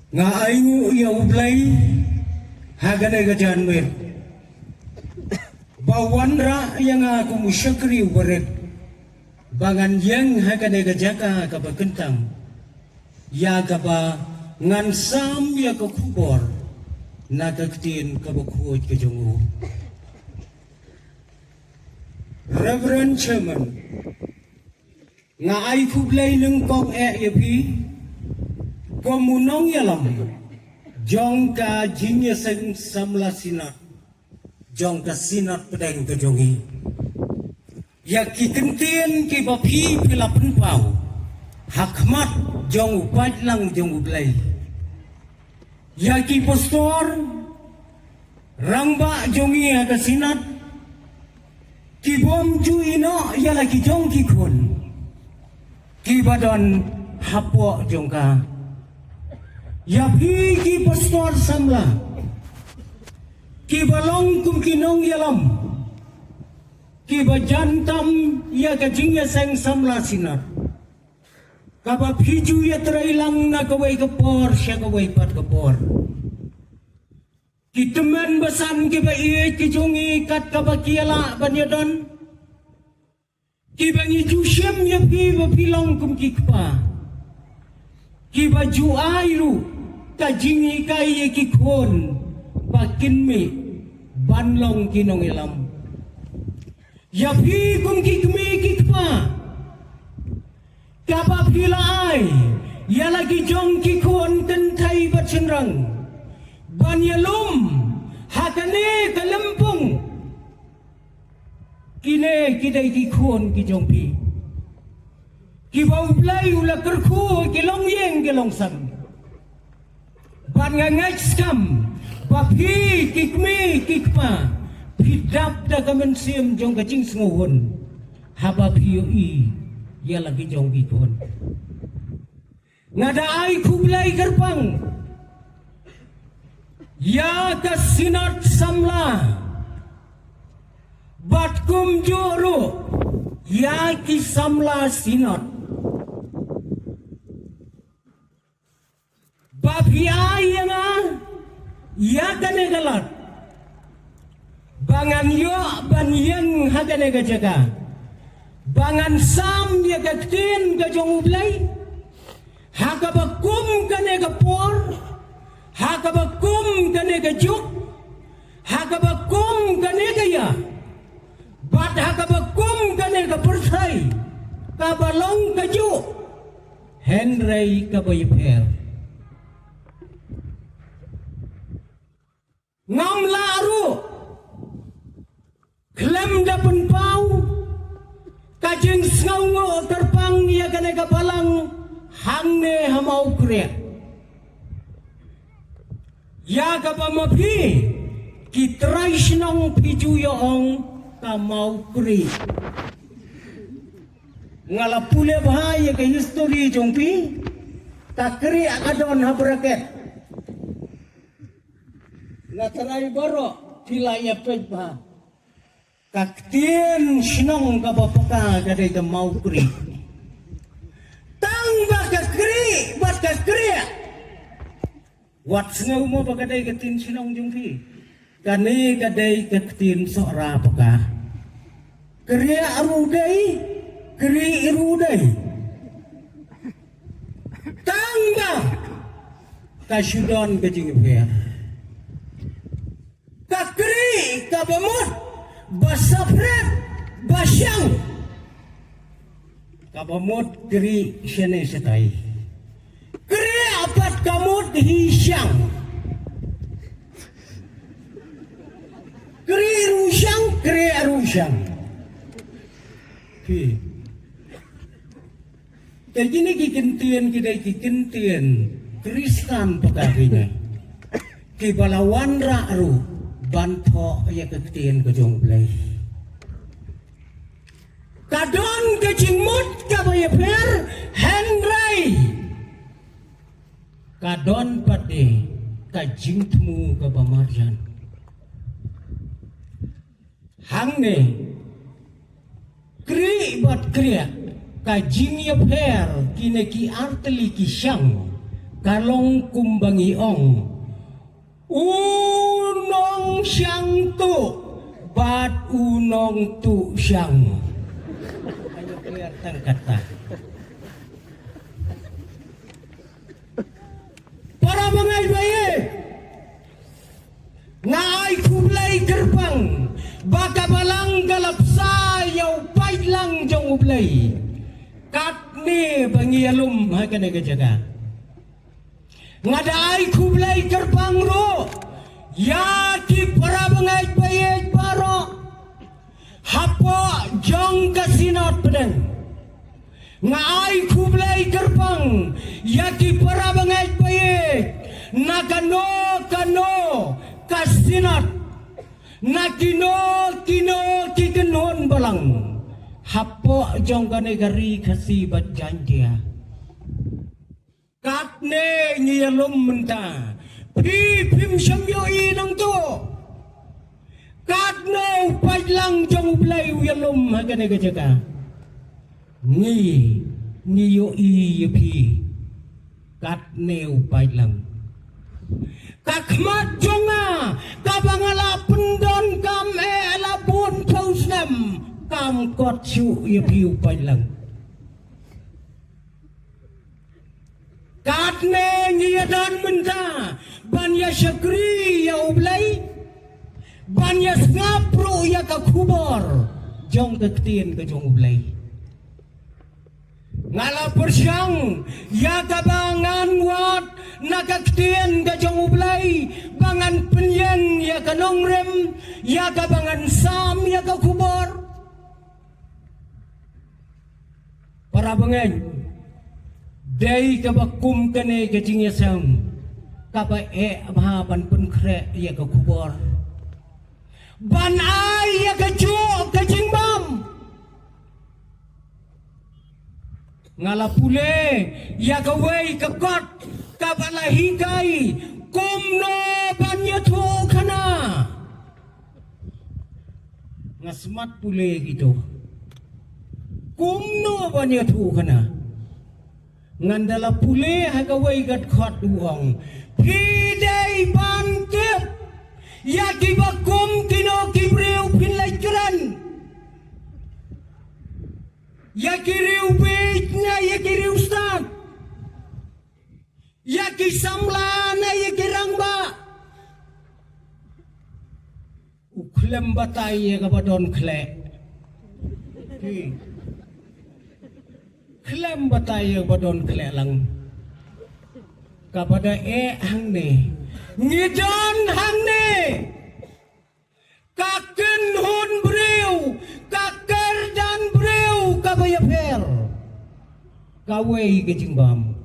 nga ayu ya ublay hagane gajan mer bawanra yang aku musyakri ubaret bangan yang hagane gajaka kabakentang ya kaba ngansam ya kakubor nagagtin kabakuot kajongo. Reverend Chairman nga ay kublay ng kong yapi komunong yalam jong ka jinyasang samla sinat jong ka sinat pedang kajongi yakikentian ki bapi pilapan pau hakmat jong upat lang jong ublay yaki postor rangba jongi aga sinat ki bom ju ino yala ki jong ki kun ki badon hapo jongka ya pi ki pastor samla ki balong kum kinong yalam ki bajantam ya gajingya sang samla sinar kaba piju ya terailang na kawai kapor siya kawai pat kapor ki teman besan ki ba iye ki jongi kat kaba kiala banyadon ki bangi jusyam ya pi ba pilong kum ki kpa ki ba ju airu ka jingi kai ki kon pakin me banlong kinong ilam ya pi kum ki kme ki kpa kaba pilai ya lagi jong ki kon tentai bacenrang banyalum hakane kalempung kine kidai ki kon ki jongpi ki bau play ula kerku ki long yeng ki long sam ban ngai skam bapi ki kmi ki kpa pidap da kamen sim jong ka jing sngohon haba piyo i ya lagi jong ki kon ngada ai kublai gerbang ya kasinat samla batkum juru ya ki samla sinat babia yana ya kane galat bangan yo ban yang hagane gajaga bangan sam ya gaktin gajong ublay hakabakum kane gapor hakabakum kane gajuk hakabakum kane gaya bat hakabakum kane gapersay kabalong gajuk Henry kabayper ngam laru klem dapen pau kajeng sngaungo terpang ya kane kabalang hangne hamau kriya ya kapamapi kitray sinong pijuyoong kamau kri ngalapule bahaya ke history jongpi takri akadon habraket nataray baro tilaya pejba kaktien sinong kapapaka kadai kamau kri tang bakakri bat kakri wat sengaw mo pagkaday katin sinong jungpi kani kaday katin sora paka kriya aruday kri iruday tangga kasyudon kajingipya kakri kabamot basapret basyang kabamot kri syanay satay kri apat kamot hisyang kri rusyang kaya gini kikintien Kristan pagkakinya kibalawan ra'ru banto ya kekitien kejong play kadon kejingmut kabayaper Henry kadon pati kajingtmu kabamarjan hangne kri bat kriya kajing ya per kine ki arteli ki syang kalong kumbangi ong unong siyang tu bat unong tu siyang. Ayo kelihatan kata para bangay bayi ngai kublai gerbang baka balang galap sayaw pait lang jong ublay kat ni bangialum hakane kejaga ngadai kublai gerbang ro ya ki para bangay bayi baro hapo jong kasinot pedang ngai kublai gerbang ya ki para bangay bayi nakano kano kasinat nakino kino kigenon balang hapo jong kane gari kasi bat jantia katne ngiyalom menta pi pim samyo inang to katno pajlang jong ublay uyalom hagane gajaga niyo pi katne upajlang kakmat jonga kabangala pendon kam elabun kausnem kam kot su ya piu pailang katne ngiyadan menta banya syakri ya ublay banya ngapro ya ka kubor jong kektien ke jong ublay ngala persyang ya kabangan wat nakaktien ka jong ublay bangan penyeng ya kanongrem ya kabangan sam ya ka kubor para bangay day kabakum kane kajing yasam kaba abhaban penkre ya ka kubor ban ay ya ka jo kajing bam ngala pule ya kawai kakot kabalahigai kumno banyato kana ngasmat pule gitu kumno banyato kana ngandala pule hagawai gat khot uang pidai bangkep ya kibakum kino kibreu pinlai keran ya kiriu beitnya ya kiriu ustad ya kisamlana ya kirangba uklem batai ya kabadon kle klem batai ya kabadon kle lang kapada hang ne ngidon hang ne kaken hun breu kaker dan breu kabaya per kawai kejimbam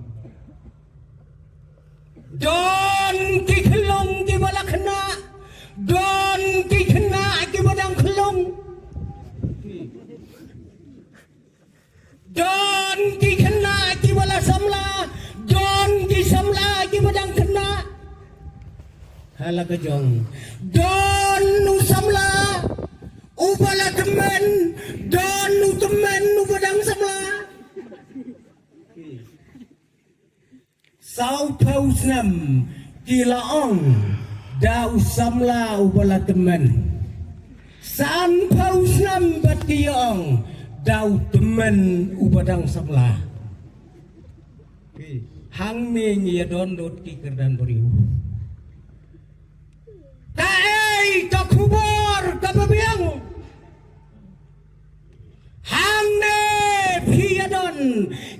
don kikelong di balakna don kikena di badang kelong don kikena di bala samla don kisamla di badang kena halaga jong don usamla ubala temen don temen ubadang samla sau pausnam kilaong da usamla ubala temen san pausnam bationg da temen ubadang samla hang ne ngia don dot kiker dan beriu kaei ka kubor ka babiang hangne piadon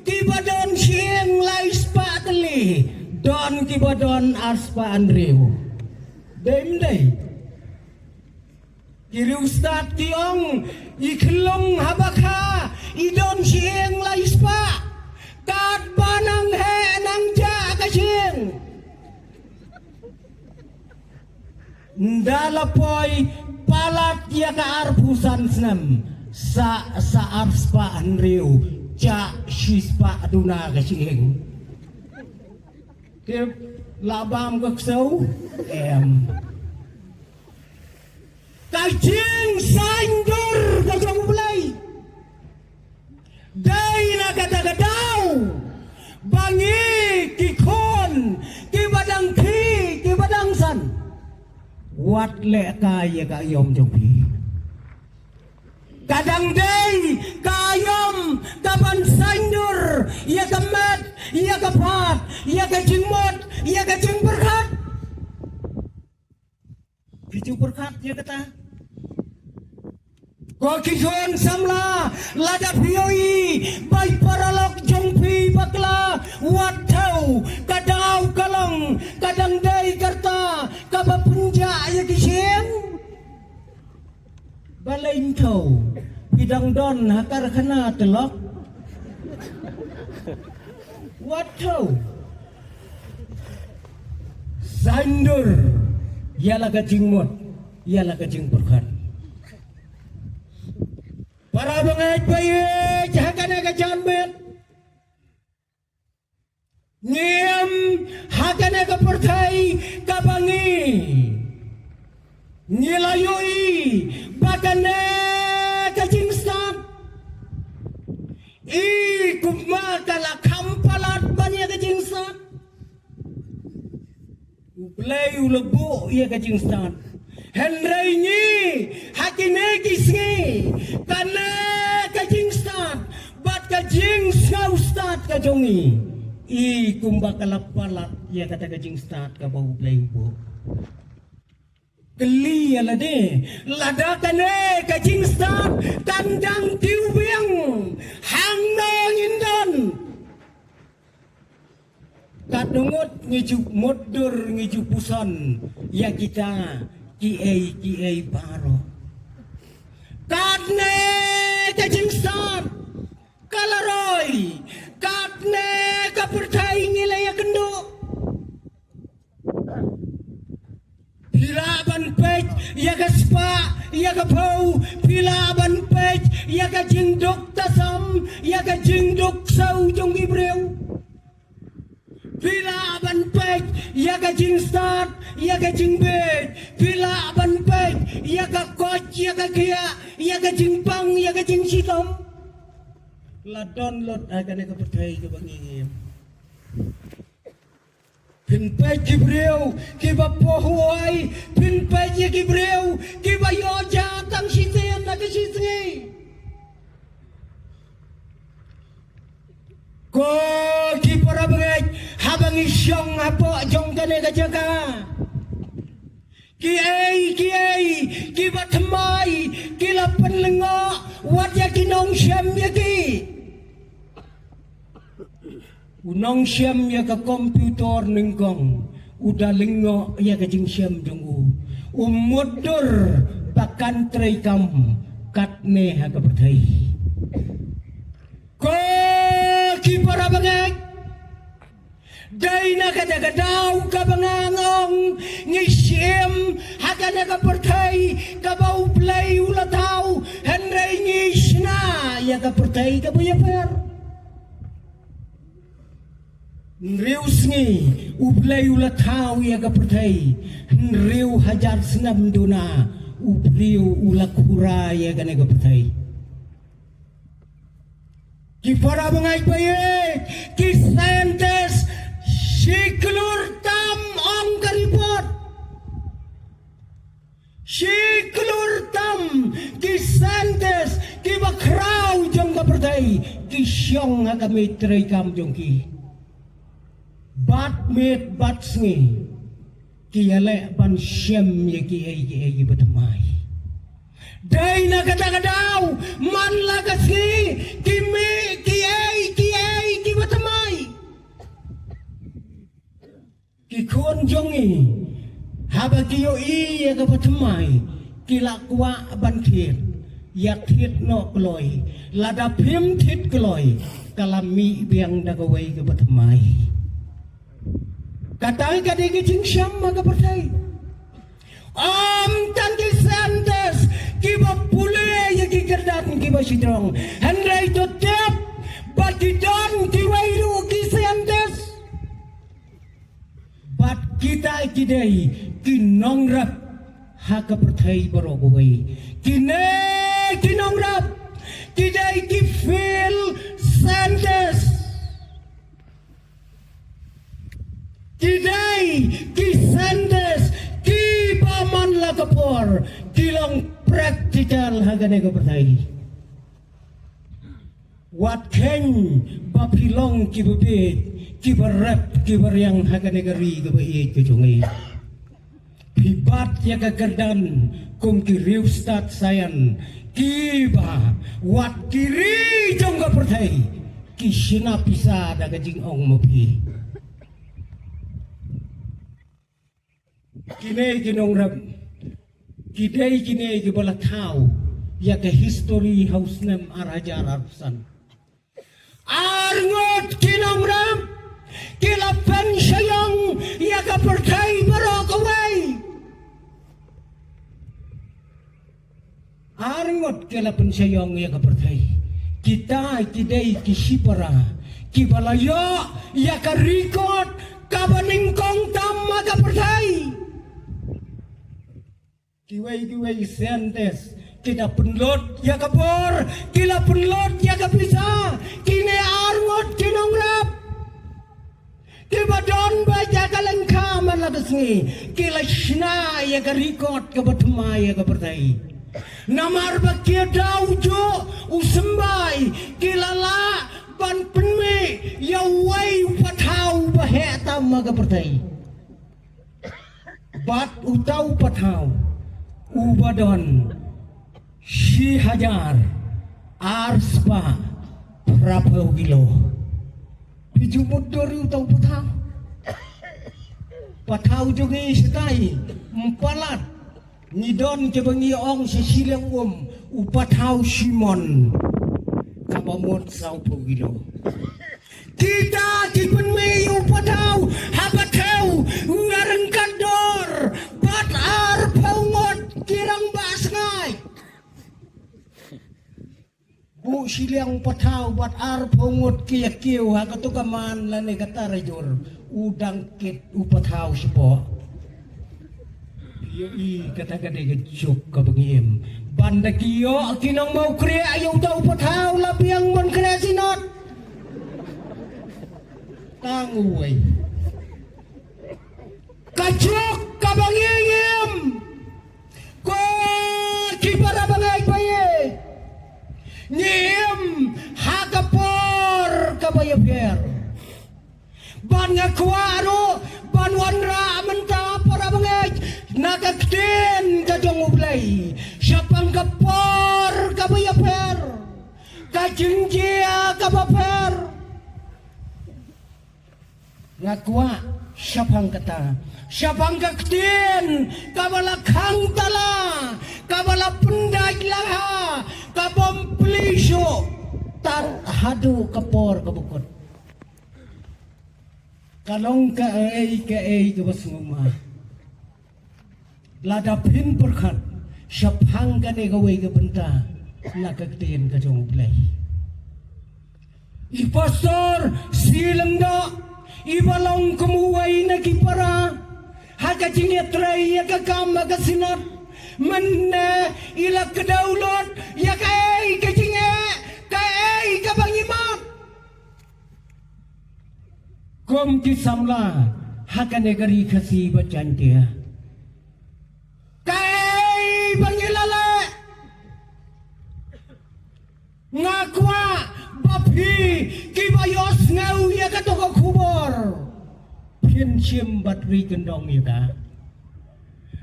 kibadon sieng lai spatli don kibadon aspa andreu dem dei kiri ustad tiong iklong habaka idon sieng lai spa kat banang he nang ja ka sieng ndalapoy palat ya ka arpusan senam sa arspa andreu ca shispa aduna ka sieng kip labam ka ksau kajing sandur ka jong ulay day na gadagadao bangi kikon วัดและกายกายมจงพีkadang day kayom kapan sandur ya kemat ya kepat ya kejengmot ya kejeng berkat kejeng berkat ya kata ko kijon samla lada pioi bai paralok jongpi bakla watau kadang kalong kadang day karta kabapunja ya kisem balain tau bidang don hakar khana telok watau sandur ialah kejengmot ialah kejeng berkat para bangaj bayi hakana kajan bet ngiem hakana kapertai kabangi nilayoi bakane kajing stat I kumma kala kampalat banya kajing stat ublay ulabu ya kajing stat Henry ni hakine kisngi kana kajing stat bat kajing skau stat kajongi I kumba kalapalat ya kata kajing stat ka bau ublay ubo Keli alade lada kane kajing stat tandang tiubiang hang nang indan kadungot ngiju modur ngiju puson ya kita kiai baro kadne kajing stat kalaroi kadne kapertai ngilaya kendo Pilaban pej, ya ka spa, ya ka pau, pilaban pej, ya ka jingdok tasam, ya ka jingdok sau jong ibreu. Pilaban pej, ya ka jing start, ya ka jing bed, pilaban pej, ya ka coach, ya ka kia, ya ka jing pang, ya ka jing sitom. La download akan ka percaya ke bangim. Pinpai kibreu kiba pohuai pinpai kibreu kiba yoja tang siten na kisitngi ko kipara bangaj habang isyong apo jong kane kajaga kiai kiba thamai kila penlengo wat yakinong syam yaki Unong siyam ya ka komputer ningkong udah lingo ya ka jing siyam jungu umudur bakan tray kam katne ha ka pertai ko ki para bangag dai na ka daga daw ka bangangong ni siyam ha ka na ka pertai ka bau play ulatau henry ni sna ya ka pertai ka buya per Nriu sngi ublay ulatau ya ka pertai nriu hajar senam duna ubliu ulakura ya ka ka pertai ki para bangay baye ki scientist siklur tam ong karipot siklur tam ki scientist ki bakraw jong ka pertai ki syong ha ka mitray kam jong ki bat met bat sngi kiyale ban syem ye ki batamai dai na kata kadaw man la kasngi kimi ki batamai ki kon jongi haba kiyo ye ka batamai kila kwa ban thiet ya thiet no kloi lada phim thit kloi kalami biang dagawai ka batamai Katai kadai ke jingsyam maka pertai. Tanki santas kiba pule ya ki kerdan kiba sidrong. Henry to tap bagi don kiwairu ki santas. Bat kita kidai kinongrap haka pertai barogoi. Kinongrap kidai ki feel santas. Kidai ki sandes ki paman la pastor kilang praktikal hagane ka pertai wat ken bapilong kibabit kibarap kibaryang hagane gari ka baik ke jungai pibat ya kagardan kum kiriu stat sayan kiba wat kiri jong ka pertai kisina pisa daga jing ong mapi kine kinong rab kidai kine kibala tau ya ke history house nem arajar arsan arngot kinong rab kilapan sayang ya ka pertai barok away arngot kilapan sayang ya ka pertai kita kidai kisipara kibalayo ya ka record kabaningkong tama ka pertai kiway sentes kita penlot ya kapor kila penlot ya kapisa kine arngot kinong rap kibadon baja kalengka malagasngi kila shna ya karikot kabatma ya kapertai namar bakia daujo usembai kilala ban penme ya wai patau baheta maga pertai bat utau patau ubadon si hajar arspa berapa kilo dijumut dari utau patau juga setai empalat nidon kebangi ong sesileng upatau simon kabamot saupo kilo kita kipen me upatau habatau ngareng kandor bat arpaungot kirang basngai bu siliang patau bat arpaungot kia kiu hakatu kaman lane katarajur udang kit upatau sipo i kata-kata gejok kabangiem banda kiyo kinang mau krea ayaw tau patau labiang mon krea sinot tanguay kajok kabangiem ko kibara bangay baye ngiem hakapor kabayapier ban ngakwaro ban wanra menta para bangay nakaktin kajong ublay siapang kapor kabayapier kajingjia kabaper ngakwa siapang kata siapang kaktin kabala kangtala kabala penday laha kabom plisyo tar hadu kapor kabukot kalong kaay kabasnguma ladapin perkat siapang kane gawai kabenta nakaktin kajong play ipastor silang da ibalong kumuway na kipara hagajingetray yakagam magasinat manna ilak kadaulot yakay kajinge kay kabangimat kom kisamla hakanegari kasi bacantia kay bangilala ngakwa bapi kibayos ngau ya katoko kubor pinsim batri gendong ya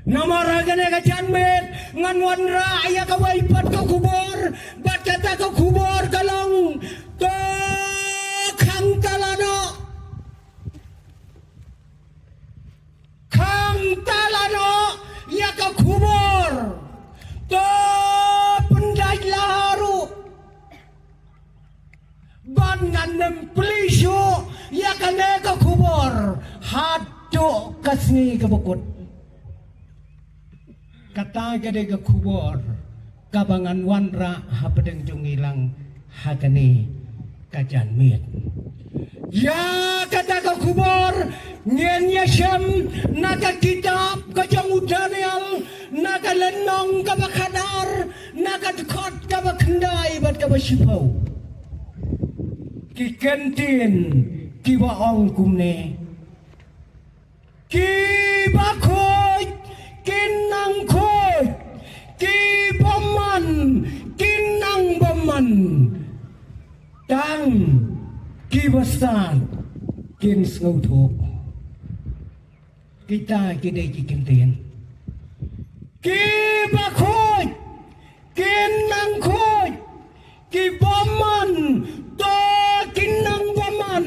namaragane ka janmet nganwan ra ya kawaipat ka kubor bat kata ka kubor kalong to kang talano ya ka kubor to penday laharu bangan plisyo ya kane ka kubor hado kasni ka bukod kata gade ka kubor kabangan wanra hapadeng jungilang hagani kajanmiet ya kata ka kubor ngen yasem naga kitab kajang udanial naga lenong kabakadar naga dekot kabakendai bat kabasipau kikentin kiba ong kumne kiba koy kinang koy tang kibastan kin ngau thok kita kidai kikin tiền ki ba khôi kin nang khôi ki boman to kin nang boman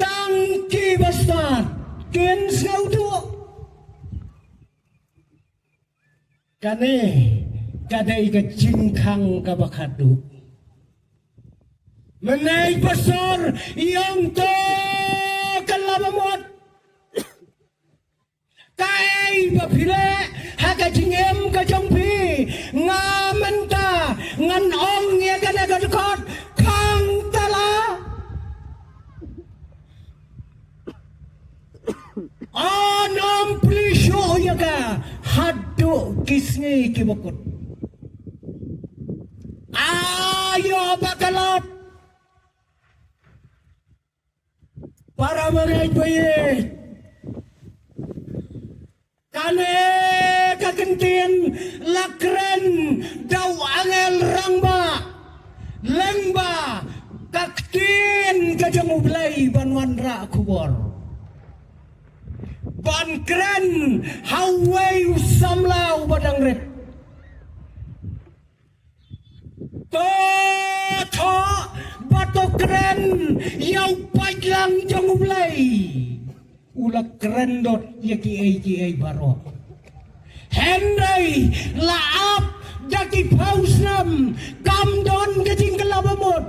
tang kibastan kin ngau thok kane kadai ka jingkang ka bakadu menai besar yang to kalabamot kai bapile haga jingem ka jongpi ngamenta ngan ong ya kana ka dekot kang tala anam plisho ya ka hadu kisngi kibokut ayo bakalot para bayi kane kakentien lakren daw angel rangba lengba kaktin kajang ublay banwan ra kubor ban kren haway usamlaw badang ret to bato keren yaw pajlang jang ublay ulak keren dot yaki baro Henry laap daki pausnam kamdon kajing kelabamot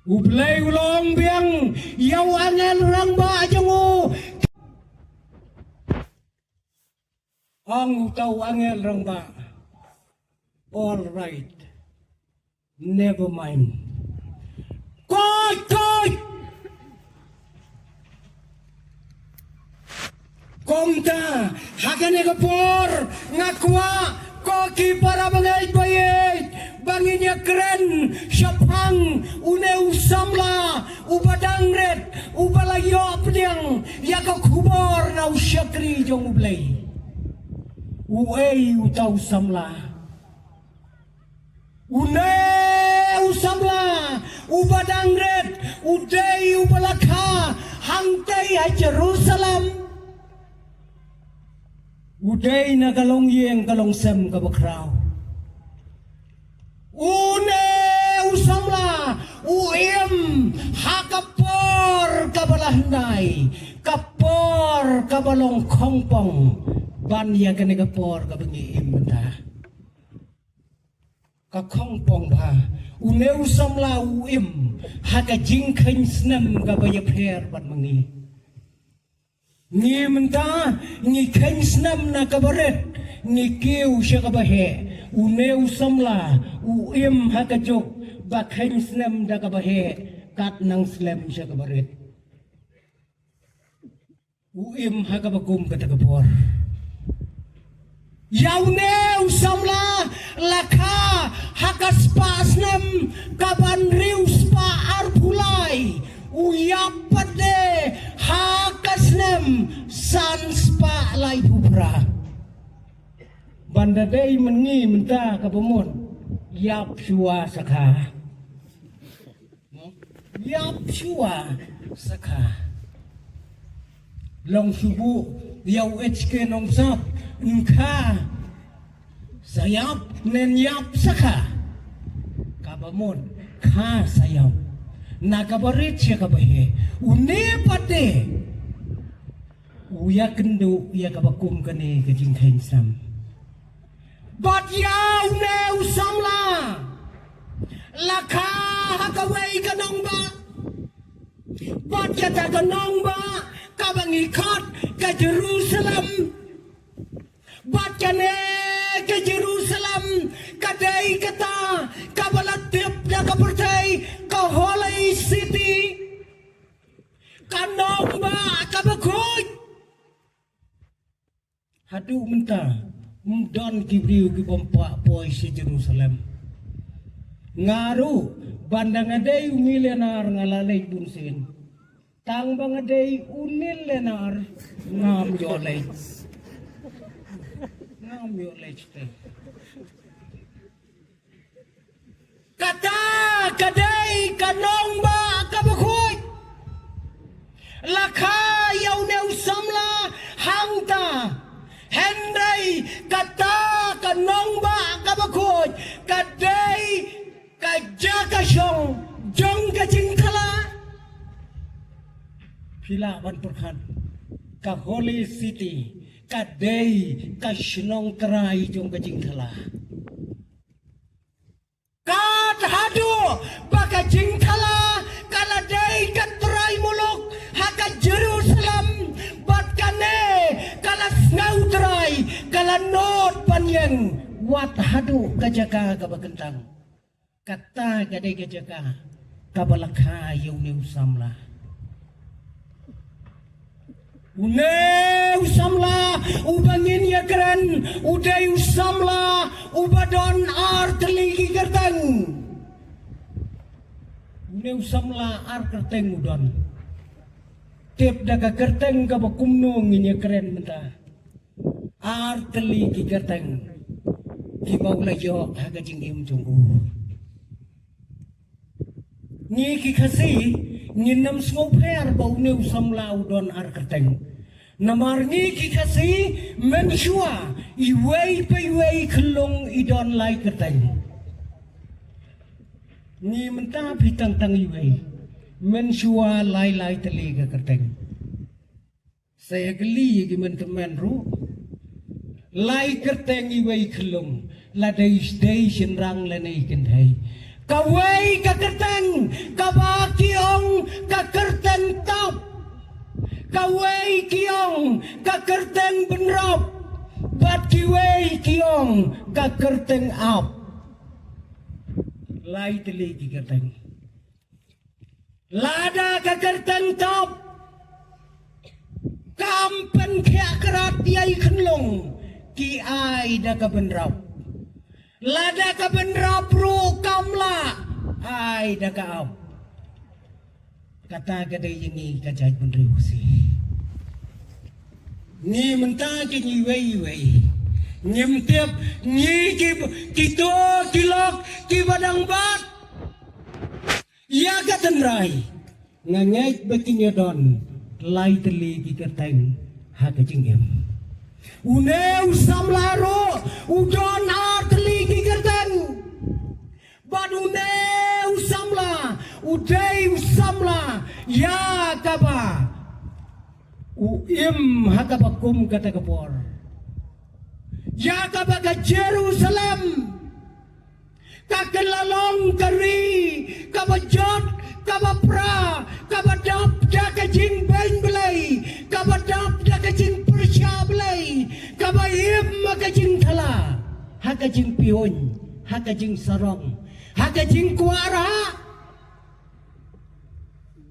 ublay ulong biang yaw angel rangba jango ang utaw angel rangba all right never mind koy Komta hakane kapor ngakwa koki para bangay bayay banginya keren syapang une usamla ubadang red ubalayo pediang yaka kubor na usyakri jong ublay uay utaw samla une usamla ubadang red uday ubalaka hangtay ay Jerusalem uday na kalong yeng kalong sem kabakraw une usamla uim hakapor kabalahnay kapor kabalong kongpong banya kane kapor kabangi imenta ka kongpong ba une usamla uim haka jingkhain snem kabaya pher ban mangi ni menta ni kensnam na kabaret ni kiu siya kabahe uneu samla uim hakajok ba kensnam da kabahe kat nang slem siya kabaret uim hakabagum katagapor yauneu samla laka hakaspasnem kaban rius pa arpulai uyapade hakasnem sanspa lai pupra bandadai mengi menta kapamon yap shua sakha long subu yau HK nong sap nkha sayap nen yap sakha kapamon kha sayap nakabarit siya kabahe une pate uya kendo uya kabakum kane kajing kainsam but yaw ne usamla laka hakaway kanong ba but yata kanong ba kabangikot ka Jerusalem but kane ka Jerusalem kaday kata kabalatip na kapertay ka Holy City kanong ba kabakoy hadu menta don kibriu ki pompa poi si Jerusalem ngaru bandang adai umilenar ngalalay bunsin tang bang adai unilenar ngam yolay te kata kadai kanong ba kabakhoy lakha yaw neu samla hangta Henry kata kanong ba kabakhoy kadai kajaka syong jong kajing kala pila ban purkhan ka Holy City kadai ka shnong terai jong kajing kala kat hadu baka jingkala kala dai katrai muluk haka Jerusalem bat kane kala snau terai kala not panyeng wat hadu kajaka kabakentang kata gadai kajaka kabalakha yau samla Uneu samla ubangin ya keren udeu samla ubadon arteligi kerteng Uneu samla ar kerteng udon tip daga kerteng ka bakumno nginya keren menta arteligi kerteng kibaula yo haga jingim tunggu ni ki khasi nginam sngopher bau neu samla udon ar kerteng Namarni kikasi mensua iwei peiwei kelong idon lai kerteng. Ni mentah pitang tang iwei mensua lai teliga kerteng. Saya geli gi mentemen ru lai kerteng iwei kelong ladai station rang lenai kendai. Kawei ka kerteng kabakiong ka kerteng top. Kawei kiong ka kerteng benrop bat kiwei kiong ka kerteng up lai teli ki kerteng lada ka kerteng top kampen kya kerat yai khenlong ki ai da ka benrop lada ka benrop ru kamla ai da ka up kata gadai ini kajai penriusi ni mentah ke ni wei nyem tiap ni kito kilok ki badang bat ya gatenrai ngangait bekinya don lai teli ki kerteng ha kajingem uneu samlaro udon arteli ki kerteng baduneu samla udeu samla ya kaba uim hakabakum kata kapor ya kaba ka Jerusalem kakelalong kari kabajot kabapra kabadap da kajing ben belai kabadap da kajing persya belai kabayim makajing kala hakajing pihon hakajing sarong hakajing kuara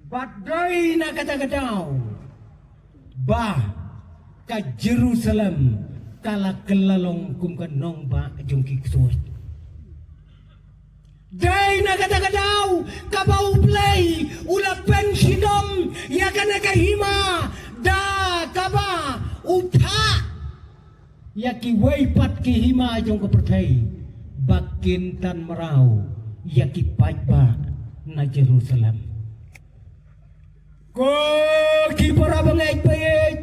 badai na kata-katau bah ka Jerusalem kala kelalong kum kanong ba jong kiksot dai na kata-katau kabau play ula pen sidom ya kana kahima da kaba utha ya ki weipat ki hima jong kepertai bakin tan merau ya ki pajba na Jerusalem ko ki para bangait payet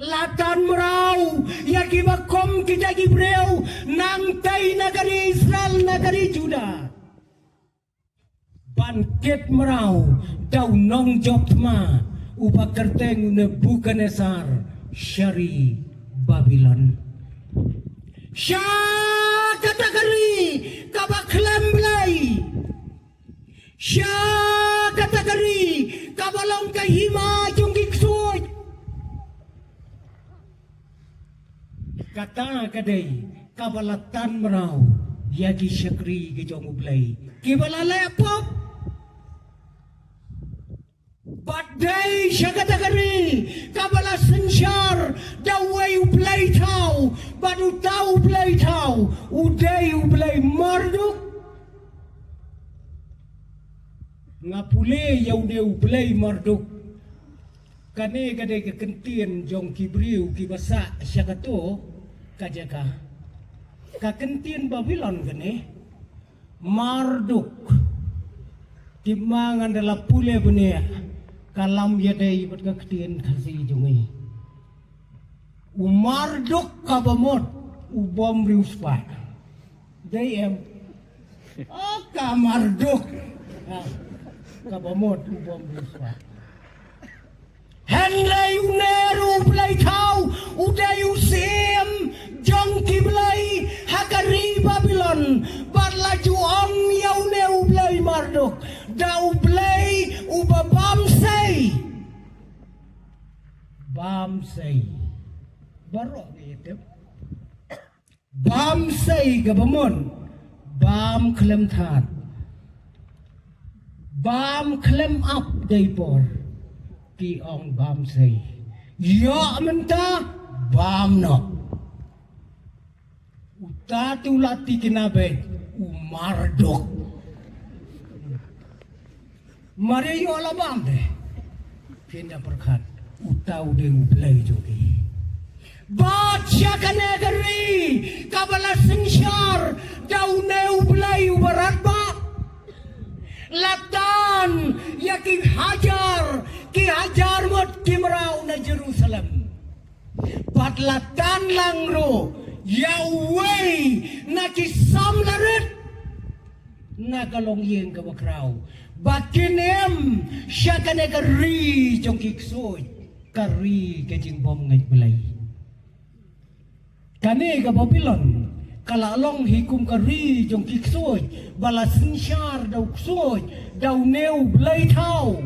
latan merau ya ki bakom kita gibreu nang tai nagari Israel nagari Juda bangkit merau dau nong job ma upa kerteng Nebukadnesar syari Babylon Syah kategori kabaklem belai Syah kategori kabalong kahima jong kiksut kata kadai kabalatan merau yagi syakri ke jong ublai kibalala pop badai syah kategori kabala sensyar dawai ublai tau badu tau ublai tau udai ublai marduk ngapule yau de ublai marduk kane kadai kekentian jong kibriu kibasa syakato kajaka kakentian Babylon kane Marduk timangan dalam pule bunia kalam yadai berkaktian kasih jungi Marduk kabamot ubom riuspa dayem Marduk kabamot ubom riuspa Henlay uneru blay tau udayu sim jongki blay hakari Babylon barlaju ong yau neu blay Marduk dau blay uba bamsay barok itu bamsay gabamon bam klem that bam klem up daypor ki ong bam say ya menta bam no utatu lati kinabe Marduk mari yo la bam de pindah perkat utau de ublay jogi baca kanegari kabala singshar daune ublay ubarat ba Latan ya ki hajar mot kimrau na Jerusalem pat latan langro Yahweh na ki samlarit na kalong yen ka bakraw bakinem siya kanegari jong kiksoy kari kajing bom ngay bulay kani ka Babylon kalalong hikum kari jong kiksoy balasin syar daw ksoy daw neu blay tau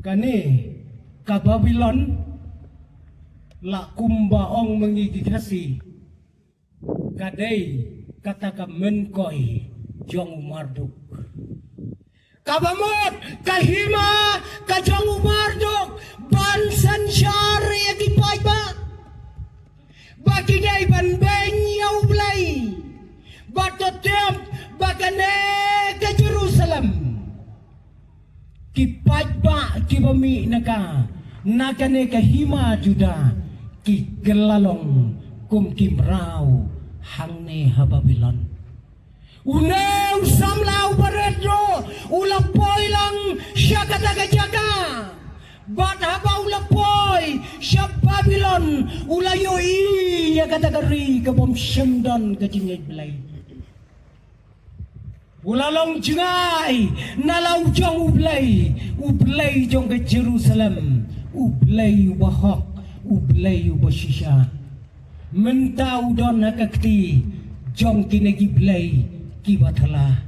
kani ka Babylon la kumbaong mengigikasi kadai kata ka menkoy jong Marduk kabamot kahima ka jong Marduk bansan syar yagipay ba Bakinay banbeng yaw blay batotem bakane ke Jerusalem kipat ba kibami naka nakane kahima juda ki gelalong kum kimrau hangne ha Babylon unew samlaw baredro ulapoy lang siya katagajaga bat habaw lapoy siya Babylon ulayo iya katagari kabom syamdan kajingay blay ulalong jingay nalaw jong ublay jong ke Jerusalem ublay ubahok ublay ubasisya mentaw don nakakti jong kinagiblay kibatala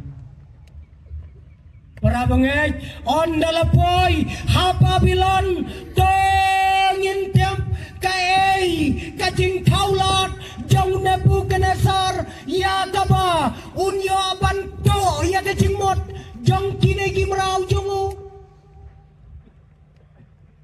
para bangay on dalapoy ha Babylon tongin tiap kae kajing taulat jong Nebuchadnezzar ya kaba unyo banto ya kajing mot jong kinegi meraw jongo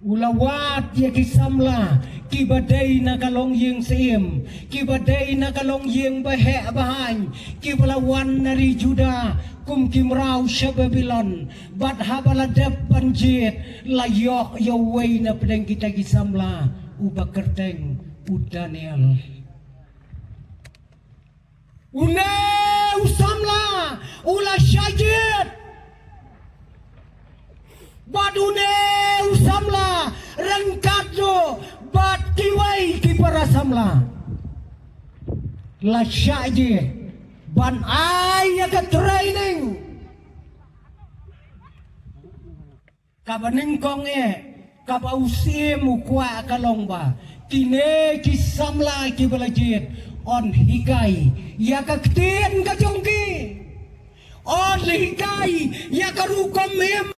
ulawat ya kisamla kibadai na kalong yeng siem kibadai na kalong yeng bahe bahan kibalawan nari Juda kum kimraw siya Babylon bat habala dep banjit layok Yahweh na pedang kita kisamla ubak kerteng Daniel une usamla ula syajit bat une usamla rengkat do bat kiwai kipara samla la syajit ban ayah ke training kabaning kong kaba usimu kwa kalong ba kine kisamla kibalajit on hikai ya kaktin kajongki on hikai ya karukom